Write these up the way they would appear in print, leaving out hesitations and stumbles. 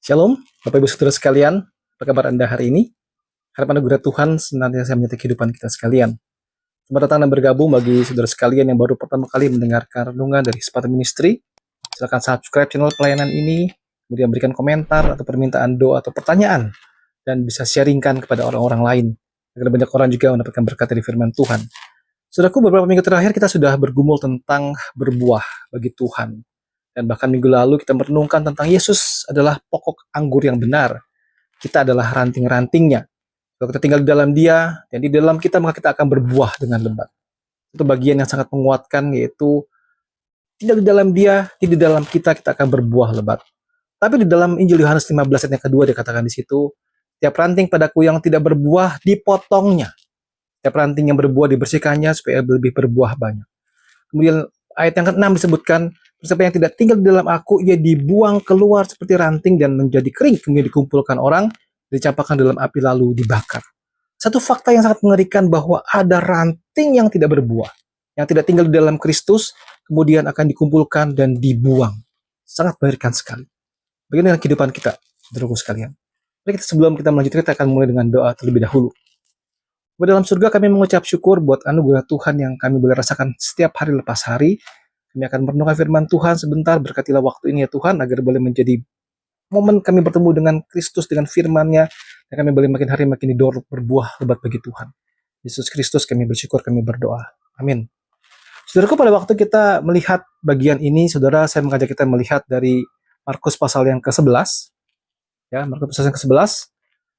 Shalom, Bapak Ibu Saudara sekalian. Apa kabar Anda hari ini? Harap anugerah Tuhan senantiasa menyertai kehidupan kita sekalian. Selamat datang dan bergabung bagi saudara sekalian yang baru pertama kali mendengarkan renungan dari Sepatu Ministry. Silakan subscribe channel pelayanan ini, kemudian berikan komentar atau permintaan doa atau pertanyaan, dan bisa sharingkan kepada orang-orang lain, agar banyak orang juga mendapatkan berkat dari firman Tuhan. Saudaraku, beberapa minggu terakhir kita sudah bergumul tentang berbuah bagi Tuhan. Dan bahkan minggu lalu kita merenungkan tentang Yesus adalah pokok anggur yang benar. Kita adalah ranting-rantingnya. Kalau kita tinggal di dalam Dia, dan di dalam kita, maka kita akan berbuah dengan lebat. Itu bagian yang sangat menguatkan, yaitu tidak di dalam Dia, di dalam kita akan berbuah lebat. Tapi di dalam Injil Yohanes 15 ayat yang kedua dikatakan di situ, tiap ranting padaku yang tidak berbuah dipotongnya. Tiap ranting yang berbuah dibersihkannya supaya lebih berbuah banyak. Kemudian ayat yang ke-6 disebutkan, siapa yang tidak tinggal di dalam aku, ia dibuang keluar seperti ranting dan menjadi kering, kemudian dikumpulkan orang, dicampakkan dalam api lalu dibakar. Satu fakta yang sangat mengerikan bahwa ada ranting yang tidak berbuah, yang tidak tinggal di dalam Kristus, kemudian akan dikumpulkan dan dibuang. Sangat mengerikan sekali. Bagaimana dengan kehidupan kita, saudaraku sekalian? Sebelum kita melanjutkan, kita akan mulai dengan doa terlebih dahulu. Dalam surga kami mengucap syukur buat anugerah Tuhan yang kami boleh rasakan setiap hari lepas hari. Kami akan merenungkan firman Tuhan sebentar, berkatilah waktu ini ya Tuhan, agar boleh menjadi momen kami bertemu dengan Kristus, dengan firman-Nya, dan kami boleh makin hari makin didorong berbuah lebat bagi Tuhan. Yesus Kristus kami bersyukur, kami berdoa. Amin. Saudaraku, pada waktu kita melihat bagian ini, saudara, saya mengajak kita melihat dari Markus pasal yang ke-11. Ya, Markus pasal yang ke-11.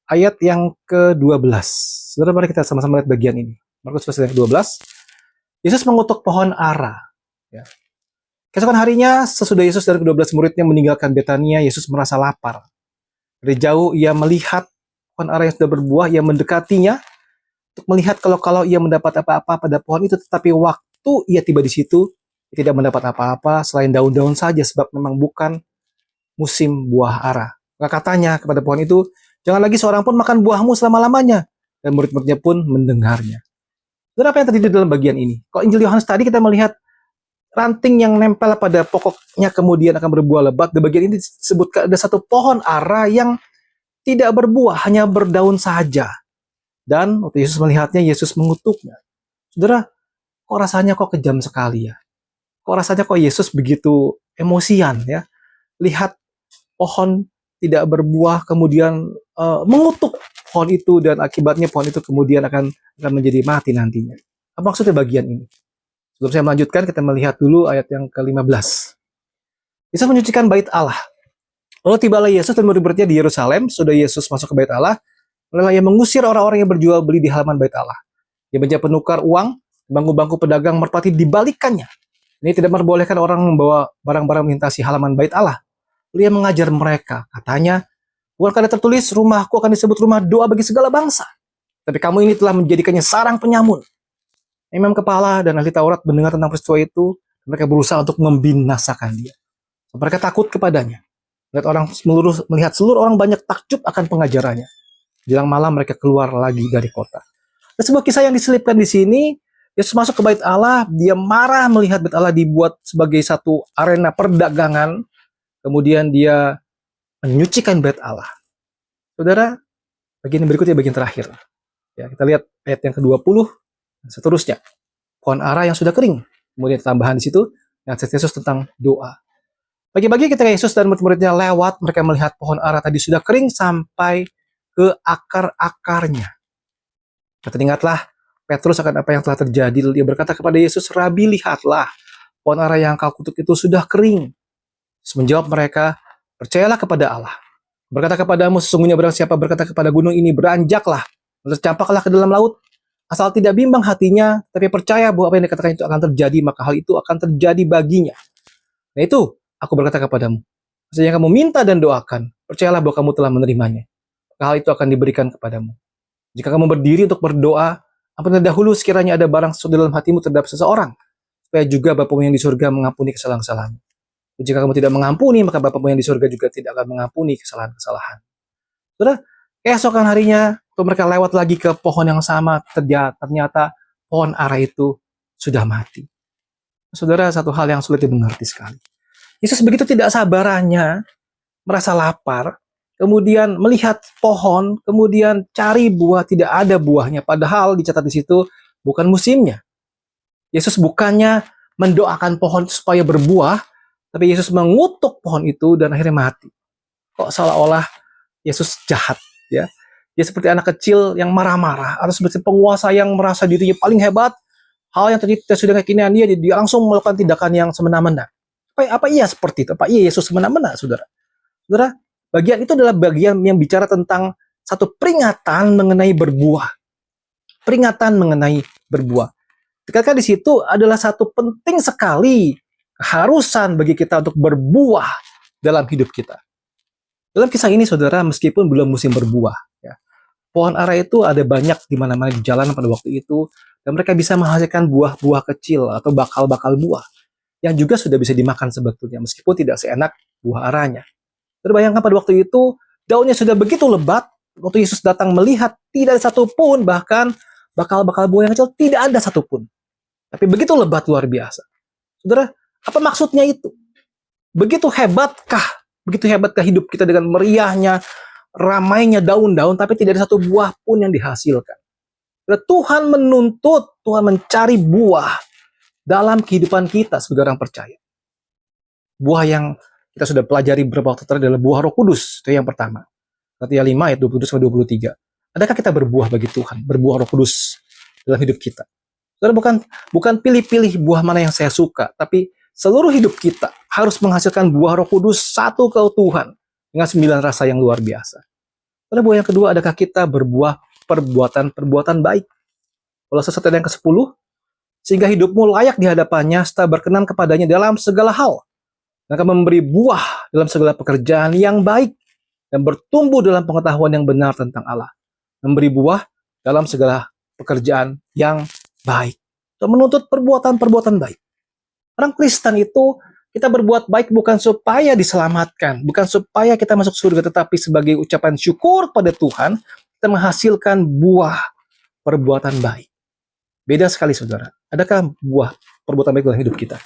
Ayat yang ke-12. Saudara, mari kita sama-sama lihat bagian ini. Markus pasal yang ke-12. Yesus mengutuk pohon ara. Ya. Keesokan harinya, sesudah Yesus dan ke-12 muridnya meninggalkan Betania, Yesus merasa lapar. Dari jauh ia melihat pohon ara yang sudah berbuah, ia mendekatinya untuk melihat kalau ia mendapat apa-apa pada pohon itu. Tetapi waktu ia tiba di situ, ia tidak mendapat apa-apa selain daun-daun saja, sebab memang bukan musim buah ara. Maka katanya kepada pohon itu, jangan lagi seorang pun makan buahmu selama-lamanya. Dan murid-muridnya pun mendengarnya. Saudara, apa yang terjadi dalam bagian ini? Kalau Injil Yohanes tadi kita melihat ranting yang nempel pada pokoknya kemudian akan berbuah lebat. Di bagian ini disebutkan ada satu pohon ara yang tidak berbuah, hanya berdaun saja. Dan waktu Yesus melihatnya, Yesus mengutuknya. Saudara, kok rasanya kok kejam sekali ya? Kok rasanya kok Yesus begitu emosian ya? Lihat pohon tidak berbuah, kemudian mengutuk pohon itu, dan akibatnya pohon itu kemudian akan menjadi mati nantinya. Apa maksudnya bagian ini? Sebelum saya melanjutkan, kita melihat dulu ayat yang ke-15. Yesus menyucikan bait Allah. Lalu tibalah Yesus dan murid-muridnya di Yerusalem. Sudah Yesus masuk ke bait Allah, mulailah ia mengusir orang-orang yang berjual beli di halaman bait Allah. Dia meja penukar uang, bangku-bangku pedagang merpati dibalikannya. Ini tidak memperbolehkan orang membawa barang-barang melintasi halaman bait Allah. Dia mengajar mereka, katanya, bukankah ada tertulis, rumahku akan disebut rumah doa bagi segala bangsa. Tapi kamu ini telah menjadikannya sarang penyamun. Imam kepala dan ahli Taurat mendengar tentang peristiwa itu, mereka berusaha untuk membinasakan dia. Mereka takut kepadanya. Melihat seluruh orang banyak takjub akan pengajarannya. Jelang malam mereka keluar lagi dari kota. Ada sebuah kisah yang diselipkan di sini. Yesus masuk ke bait Allah, dia marah melihat bait Allah dibuat sebagai satu arena perdagangan. Kemudian dia menyucikan bait Allah. Saudara, bagian berikutnya bagian terakhir. Ya, kita lihat ayat yang ke-20 dan seterusnya. Pohon ara yang sudah kering. Kemudian tambahan di situ nasihat Yesus tentang doa. Pagi-pagi ketika Yesus dan murid-muridnya lewat, mereka melihat pohon ara tadi sudah kering sampai ke akar-akarnya. Teringatlah Petrus akan apa yang telah terjadi. Dia berkata kepada Yesus, Rabi, lihatlah, pohon ara yang kau kutuk itu sudah kering. Yesus menjawab mereka, percayalah kepada Allah. Berkata kepadamu, sesungguhnya barang siapa berkata kepada gunung ini, beranjaklah, tercampaklah ke dalam laut. Asal tidak bimbang hatinya, tapi percaya bahwa apa yang dikatakan itu akan terjadi, maka hal itu akan terjadi baginya. Nah itu, aku berkata kepadamu, sehingga kamu minta dan doakan, percayalah bahwa kamu telah menerimanya. Maka hal itu akan diberikan kepadamu. Jika kamu berdiri untuk berdoa, ampunilah dahulu sekiranya ada barang sesuatu dalam hatimu terhadap seseorang, supaya juga Bapamu yang di surga mengampuni kesalahan-kesalahanmu. Jika kamu tidak mengampuni, maka Bapamu yang di surga juga tidak akan mengampuni kesalahan-kesalahan. Sudah, keesokan harinya, waktu mereka lewat lagi ke pohon yang sama, ternyata pohon ara itu sudah mati. Saudara, satu hal yang sulit dimengerti sekali. Yesus begitu tidak sabarannya, merasa lapar, kemudian melihat pohon, kemudian cari buah, tidak ada buahnya. Padahal dicatat di situ bukan musimnya. Yesus bukannya mendoakan pohon supaya berbuah, tapi Yesus mengutuk pohon itu dan akhirnya mati. Kok seolah-olah Yesus jahat, ya? Dia seperti anak kecil yang marah-marah, atau seperti penguasa yang merasa dirinya paling hebat. Hal yang terjadi sudah kekinian dia langsung melakukan tindakan yang semena-mena. Apa iya seperti itu? Apa iya Yesus semena-mena, saudara? Saudara, bagian itu adalah bagian yang bicara tentang satu peringatan mengenai berbuah. Peringatan mengenai berbuah. Dikatakan di situ adalah satu penting sekali keharusan bagi kita untuk berbuah dalam hidup kita. Dalam kisah ini, saudara, meskipun belum musim berbuah, ya, pohon ara itu ada banyak di mana-mana di jalanan pada waktu itu, dan mereka bisa menghasilkan buah-buah kecil atau bakal-bakal buah yang juga sudah bisa dimakan sebetulnya, meskipun tidak seenak buah aranya. Terbayangkan pada waktu itu, daunnya sudah begitu lebat, waktu Yesus datang melihat, tidak ada satupun, bahkan bakal-bakal buah yang kecil, tidak ada satupun. Tapi begitu lebat luar biasa. Saudara, apa maksudnya itu? Begitu hebatkah hidup kita dengan meriahnya, ramainya daun-daun, tapi tidak ada satu buah pun yang dihasilkan. Tuhan menuntut, Tuhan mencari buah dalam kehidupan kita sebagai orang percaya. Buah yang kita sudah pelajari beberapa waktu terakhir adalah buah Roh Kudus. Itu yang pertama. Galatia 5 ayat 22-23. Adakah kita berbuah bagi Tuhan, berbuah Roh Kudus dalam hidup kita? Saudara, bukan pilih-pilih buah mana yang saya suka, tapi seluruh hidup kita harus menghasilkan buah Roh Kudus satu ke Tuhan dengan 9 rasa yang luar biasa. Lalu buah yang kedua, adakah kita berbuah perbuatan baik? Kolose 1 ayat yang ke-10, sehingga hidupmu layak di hadapannya serta berkenan kepadanya dalam segala hal, dan akan memberi buah dalam segala pekerjaan yang baik dan bertumbuh dalam pengetahuan yang benar tentang Allah. Memberi buah dalam segala pekerjaan yang baik. Itu menuntut perbuatan baik. Orang Kristen itu kita berbuat baik bukan supaya diselamatkan, bukan supaya kita masuk surga, tetapi sebagai ucapan syukur pada Tuhan, kita menghasilkan buah perbuatan baik. Beda sekali, saudara. Adakah buah perbuatan baik dalam hidup kita?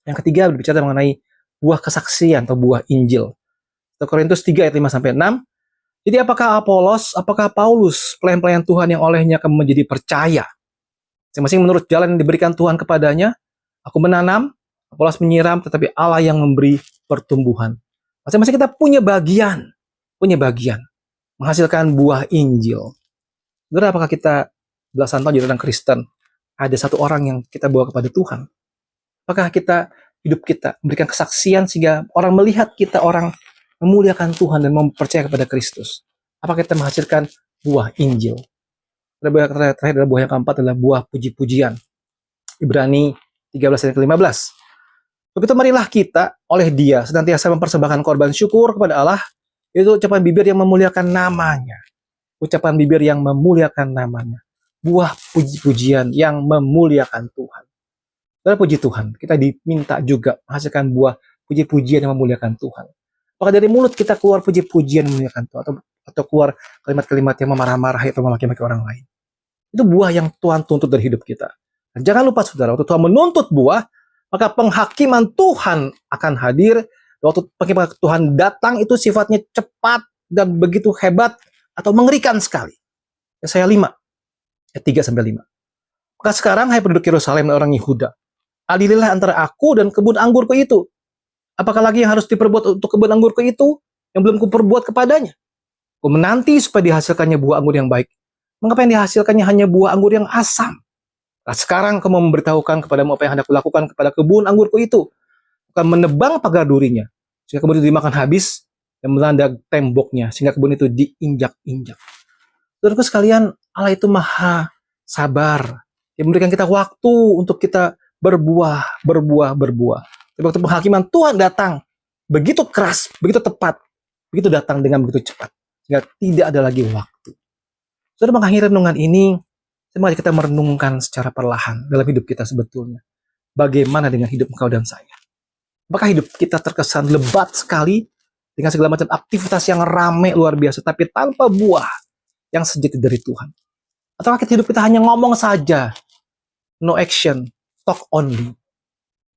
Yang ketiga berbicara mengenai buah kesaksian atau buah Injil. 1 Korintus 3 ayat 5-6. Jadi apakah Apolos, apakah Paulus, pelayan-pelayan Tuhan yang olehnya kamu menjadi percaya? Masing-masing menurut jalan yang diberikan Tuhan kepadanya. Aku menanam, Apolos menyiram, tetapi Allah yang memberi pertumbuhan. Masing-masing kita punya bagian menghasilkan buah Injil. Saudara, apakah kita belasan tahun jadi orang Kristen, ada satu orang yang kita bawa kepada Tuhan? Apakah hidup kita memberikan kesaksian sehingga orang melihat kita orang memuliakan Tuhan dan mempercayai kepada Kristus? Apakah kita menghasilkan buah Injil? Terakhir adalah buah yang keempat adalah buah puji-pujian. Ibrani 13 ayat ke-15. Begitu marilah kita oleh Dia senantiasa mempersembahkan korban syukur kepada Allah, itu ucapan bibir yang memuliakan namanya. Ucapan bibir yang memuliakan namanya. Buah puji-pujian yang memuliakan Tuhan. Saudara, puji Tuhan, kita diminta juga menghasilkan buah puji-pujian yang memuliakan Tuhan. Apakah dari mulut kita keluar puji-pujian yang memuliakan Tuhan, atau keluar kalimat-kalimat yang memarah-marahi atau memaki-maki orang lain? Itu buah yang Tuhan tuntut dari hidup kita. Dan jangan lupa, saudara, waktu Tuhan menuntut buah, maka penghakiman Tuhan akan hadir. Waktu penghakiman Tuhan datang, itu sifatnya cepat dan begitu hebat atau mengerikan sekali. Yesaya 5 ayat 3-5. Maka sekarang, hai penduduk Yerusalem dan orang Yehuda, adililah antara aku dan kebun anggurku itu. Apakah lagi yang harus diperbuat untuk kebun anggurku itu yang belum kuperbuat kepadanya? Ku menanti supaya dihasilkannya buah anggur yang baik. Mengapa yang dihasilkannya hanya buah anggur yang asam? Nah, sekarang kamu memberitahukan kepadamu apa yang hendak kulakukan kepada kebun anggurku itu. Bukan menebang pagar durinya, sehingga kebun itu dimakan habis, dan melanda temboknya, sehingga kebun itu diinjak-injak. Saudaraku sekalian, Allah itu maha sabar. Dia memberikan kita waktu untuk kita berbuah. Tapi waktu penghakiman Tuhan datang, begitu keras, begitu tepat, begitu datang dengan begitu cepat, sehingga tidak ada lagi waktu. Saudara, mengakhiri renungan ini, mari kita merenungkan secara perlahan dalam hidup kita sebetulnya. Bagaimana dengan hidup engkau dan saya? Apakah hidup kita terkesan lebat sekali dengan segala macam aktivitas yang ramai luar biasa, tapi tanpa buah yang sejati dari Tuhan? Atau hidup kita hanya ngomong saja, no action, talk only?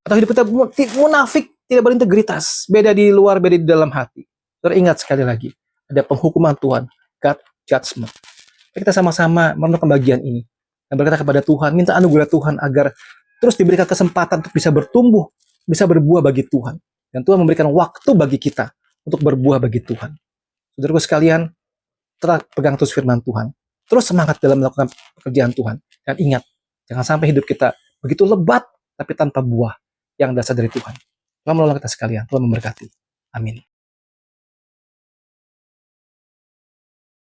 Atau hidup kita munafik, tidak berintegritas, beda di luar, beda di dalam hati? Saudara, ingat sekali lagi, ada penghukuman Tuhan, God judgment. Kita sama-sama merenungkan bagian ini dan berkata kepada Tuhan, minta anugerah Tuhan agar terus diberikan kesempatan untuk bisa bertumbuh, bisa berbuah bagi Tuhan. Dan Tuhan memberikan waktu bagi kita untuk berbuah bagi Tuhan. Saudaraku sekalian, tetap pegang terus firman Tuhan. Terus semangat dalam melakukan pekerjaan Tuhan. Dan ingat, jangan sampai hidup kita begitu lebat, tapi tanpa buah yang dasar dari Tuhan. Tuhan menolong kita sekalian. Tuhan memberkati. Amin.